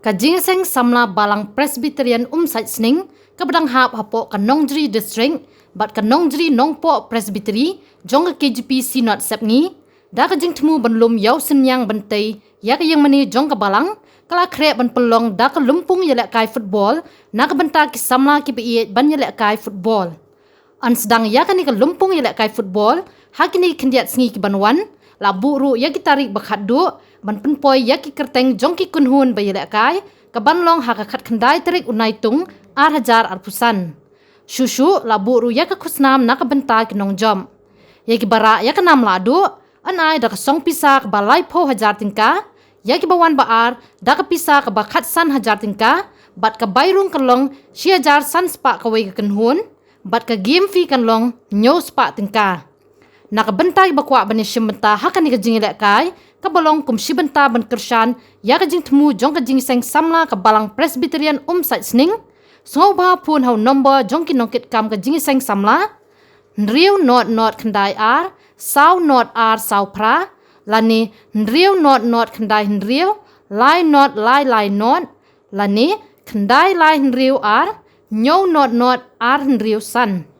Kajingseng samla balang Presbyterian site sning kabadang hap hapo Kanongjri district bat Kanongjri nongpo Presbytery jong KGP sinot sepngi da kajing temu benlum yau senyang bentai ya yang meni jong kabalang kala krep ban pelong da lumpung yelek kai football na kabenta ki samla ki biye ban yelek kai football an sedang ya kani lumpung yelek kai football hakini kendiat sengi ki banwan la buru ya ki tarik bakhat du ban penpoi ya ki kerteng jong ki kunhun ba yelek kai kabanlong hakakat kendai tarik unai tung ar hajar ar pusan shushu la buru ya ka kusnam na kabenta ki nong jom ya ki bara ya ka nam ladu anai da song pisa ka balai po hajar tingka ya ki bawan baar da ka pisa ka bakhat san hajar tingka bat ka bayrung kanlong si hajar san spa ka wei ka kunhun bat ka game fee kanlong nyo spa tingka nakabentai bakwa bani shimbenta hakani ka jingilek kai ka balong kum shibenta ban kershan ya ka jing temu jong ka jing seng samla ka balang Presbyterian site sning soba pun hau nomba jong ki nongkit kam ka jing seng samla ndriu not kendai ar sau not ar sau pra lani ndriu not kendai ndriu lai not lani kendai lai ndriu ar nyo not ar ndriu san